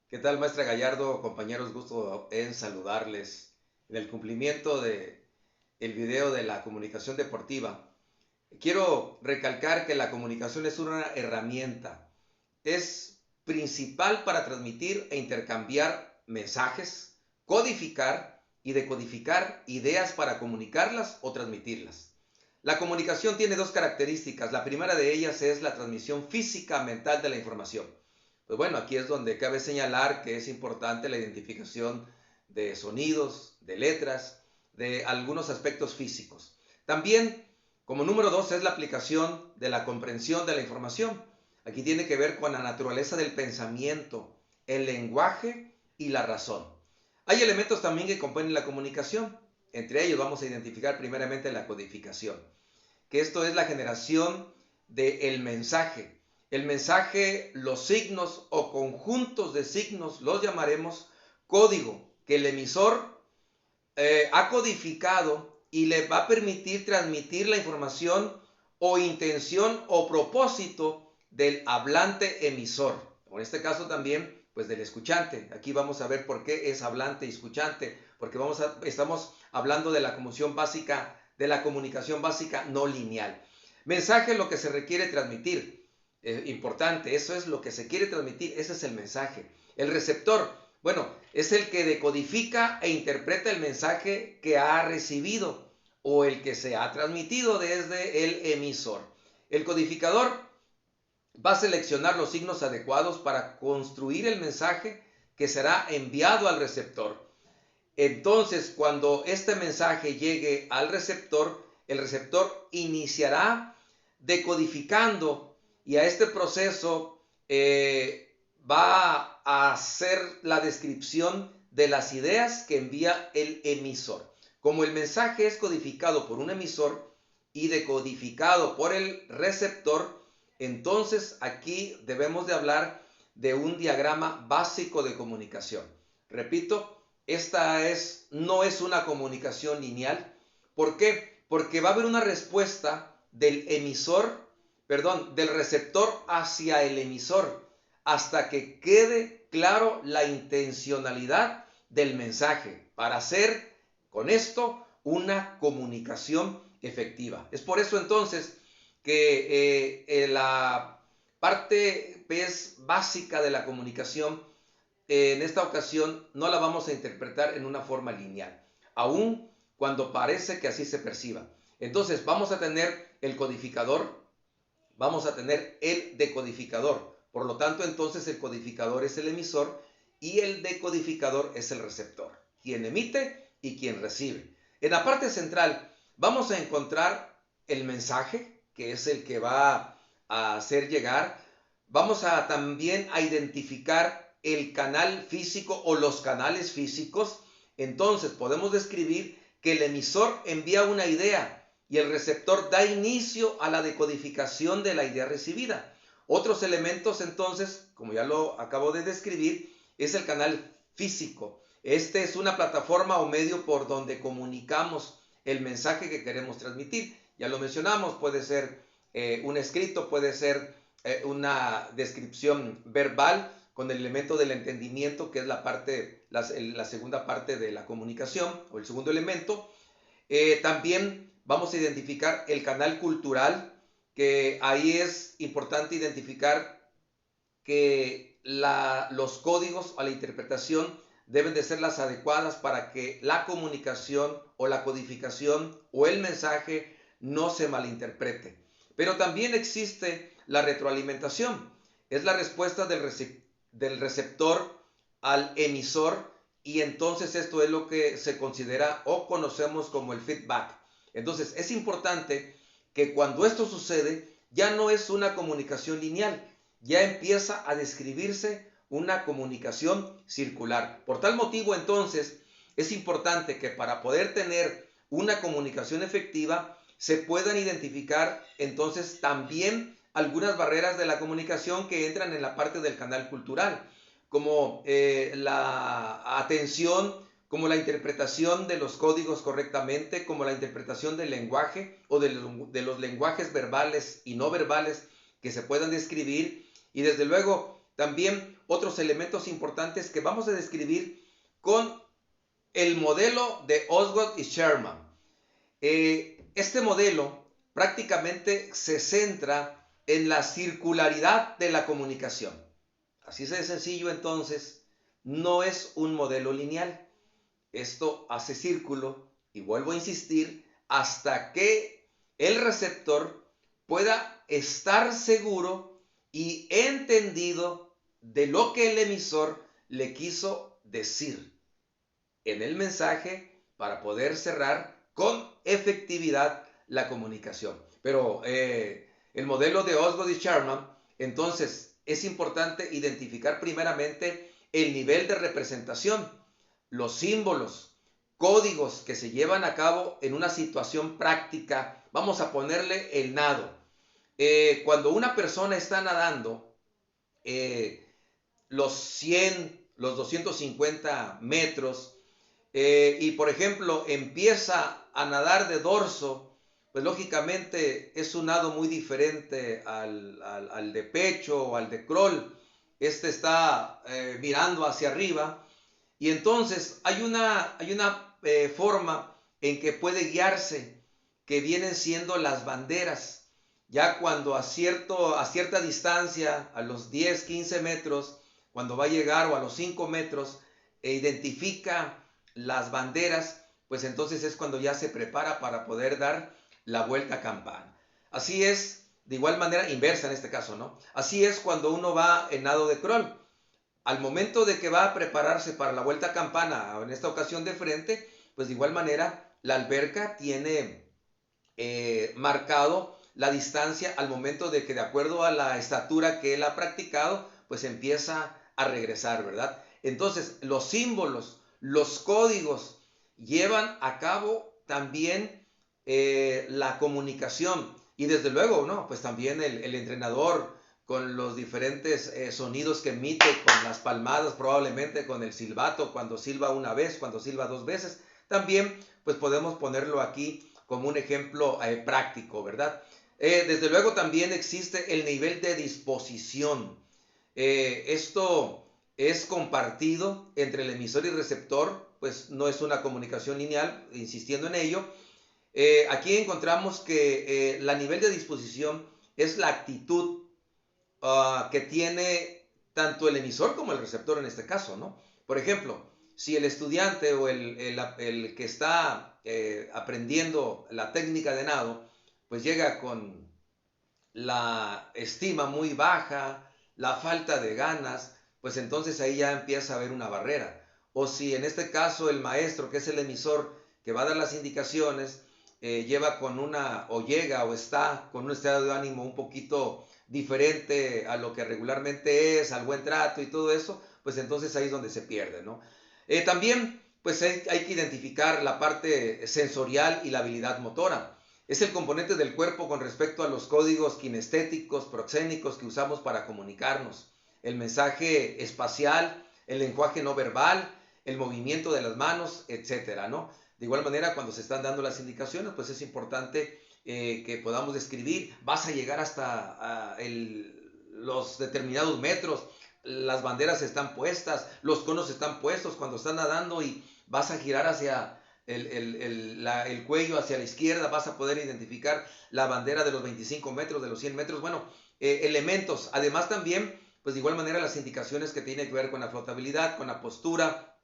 ¿Qué tal, maestra Gallardo? Compañeros, gusto en saludarles. En el cumplimiento de el video de la comunicación deportiva, quiero recalcar que la comunicación es una herramienta. Es principal para transmitir e intercambiar mensajes, codificar y decodificar ideas para comunicarlas o transmitirlas. La comunicación tiene dos características. La primera de ellas es la transmisión física mental de la información. Pues bueno, aquí es donde cabe señalar que es importante la identificación de sonidos, de letras, de algunos aspectos físicos. También, como número dos, es la aplicación de la comprensión de la información. Aquí tiene que ver con la naturaleza del pensamiento, el lenguaje y la razón. Hay elementos también que componen la comunicación. Entre ellos vamos a identificar primeramente la codificación, que esto es la generación del mensaje. El mensaje, los signos o conjuntos de signos los llamaremos código, que el emisor ha codificado y le va a permitir transmitir la información o intención o propósito del hablante emisor. O en este caso también, pues del escuchante. Aquí vamos a ver por qué es hablante y escuchante, porque estamos hablando de la comunicación básica, no lineal. Mensaje, lo que se requiere transmitir. Importante, eso es lo que se quiere transmitir, ese es el mensaje. El receptor, bueno, es el que decodifica e interpreta el mensaje que ha recibido o el que se ha transmitido desde el emisor. El codificador va a seleccionar los signos adecuados para construir el mensaje que será enviado al receptor. Entonces, cuando este mensaje llegue al receptor, el receptor iniciará decodificando y a este proceso va a hacer la descripción de las ideas que envía el emisor. Como el mensaje es codificado por un emisor y decodificado por el receptor, entonces aquí debemos de hablar de un diagrama básico de comunicación. Repito, no es una comunicación lineal. ¿Por qué? Porque va a haber una respuesta del receptor hacia el emisor, hasta que quede claro la intencionalidad del mensaje para hacer con esto una comunicación efectiva. Es por eso entonces que la parte básica de la comunicación en esta ocasión no la vamos a interpretar en una forma lineal, aun cuando parece que así se perciba. Entonces vamos a tener el codificador, vamos a tener el decodificador. Por lo tanto, entonces el codificador es el emisor y el decodificador es el receptor, quien emite y quien recibe. En la parte central vamos a encontrar el mensaje, que es el que va a hacer llegar. Vamos a también a identificar el canal físico o los canales físicos. Entonces podemos describir que el emisor envía una idea y el receptor da inicio a la decodificación de la idea recibida. Otros elementos entonces, como ya lo acabo de describir, es el canal físico. Este es una plataforma o medio por donde comunicamos el mensaje que queremos transmitir. Ya lo mencionamos, puede ser un escrito, puede ser una descripción verbal con el elemento del entendimiento, que es la segunda parte de la comunicación o el segundo elemento. También vamos a identificar el canal cultural, que ahí es importante identificar que los códigos o la interpretación deben de ser las adecuadas para que la comunicación o la codificación o el mensaje no se malinterprete. Pero también existe la retroalimentación, es la respuesta del receptor al emisor, y entonces esto es lo que se considera o conocemos como el feedback. Entonces es importante que cuando esto sucede ya no es una comunicación lineal, ya empieza a describirse una comunicación circular. Por tal motivo, entonces, es importante que para poder tener una comunicación efectiva se puedan identificar entonces también algunas barreras de la comunicación que entran en la parte del canal cultural, como la atención, como la interpretación de los códigos correctamente, como la interpretación del lenguaje o de los lenguajes verbales y no verbales que se puedan describir, y desde luego también otros elementos importantes que vamos a describir con el modelo de Osgood y Sherman. Este modelo prácticamente se centra en la circularidad de la comunicación. Así de sencillo, entonces, no es un modelo lineal. Esto hace círculo, y vuelvo a insistir, hasta que el receptor pueda estar seguro y entendido de lo que el emisor le quiso decir en el mensaje para poder cerrar con efectividad la comunicación. Pero el modelo de Osgood y Sherman, entonces es importante identificar primeramente el nivel de representación, los símbolos, códigos que se llevan a cabo en una situación práctica. Vamos a ponerle el nado. Cuando una persona está nadando, los 100, los 250 metros, y por ejemplo empieza a nadar de dorso, pues lógicamente es un nado muy diferente al de pecho o al de crawl. Este está mirando hacia arriba, y entonces hay una forma en que puede guiarse, que vienen siendo las banderas. Ya cuando a cierta distancia, a los 10, 15 metros, cuando va a llegar, o a los 5 metros, identifica las banderas, pues entonces es cuando ya se prepara para poder dar la vuelta a campana. Así es, de igual manera, inversa en este caso, ¿no? Así es cuando uno va en nado de crawl. Al momento de que va a prepararse para la vuelta a campana, en esta ocasión de frente, pues de igual manera la alberca tiene marcado la distancia al momento de que, de acuerdo a la estatura que él ha practicado, pues empieza a regresar, ¿verdad? Entonces, los símbolos, los códigos llevan a cabo también la comunicación, y desde luego, ¿no? Pues también el entrenador, con los diferentes sonidos que emite, con las palmadas, probablemente con el silbato, cuando silba una vez, cuando silba dos veces, también pues podemos ponerlo aquí como un ejemplo práctico, ¿verdad? Desde luego también existe el nivel de disposición. Esto es compartido entre el emisor y receptor, pues no es una comunicación lineal, insistiendo en ello. Aquí encontramos que la nivel de disposición es la actitud que tiene tanto el emisor como el receptor en este caso, ¿no? Por ejemplo, si el estudiante o el que está aprendiendo la técnica de nado, pues llega con la estima muy baja, la falta de ganas, pues entonces ahí ya empieza a haber una barrera. O si en este caso el maestro, que es el emisor, que va a dar las indicaciones, lleva con o llega o está con un estado de ánimo un poquito diferente a lo que regularmente es, al buen trato y todo eso, pues entonces ahí es donde se pierde, ¿no? También pues hay que identificar la parte sensorial y la habilidad motora. Es el componente del cuerpo con respecto a los códigos kinestéticos, proxénicos que usamos para comunicarnos. El mensaje espacial, el lenguaje no verbal, el movimiento de las manos, etcétera, ¿no? De igual manera, cuando se están dando las indicaciones, pues es importante que podamos describir. Vas a llegar hasta los determinados metros, las banderas están puestas, los conos están puestos cuando están nadando, y vas a girar hacia el cuello hacia la izquierda, vas a poder identificar la bandera de los 25 metros, de los 100 metros, bueno, elementos. Además también, pues de igual manera las indicaciones que tienen que ver con la flotabilidad, con la postura,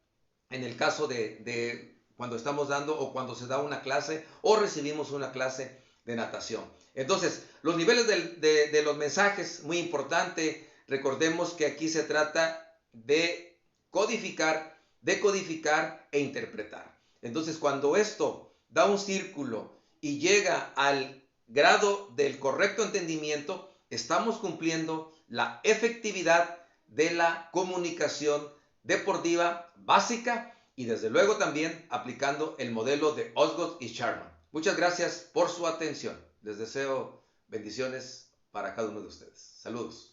en el caso de cuando estamos dando o cuando se da una clase o recibimos una clase de natación. Entonces, los niveles de los mensajes, muy importante. Recordemos que aquí se trata de codificar, decodificar e interpretar. Entonces, cuando esto da un círculo y llega al grado del correcto entendimiento, estamos cumpliendo la efectividad de la comunicación deportiva básica, y desde luego también aplicando el modelo de Osgood y Sherman. Muchas gracias por su atención. Les deseo bendiciones para cada uno de ustedes. Saludos.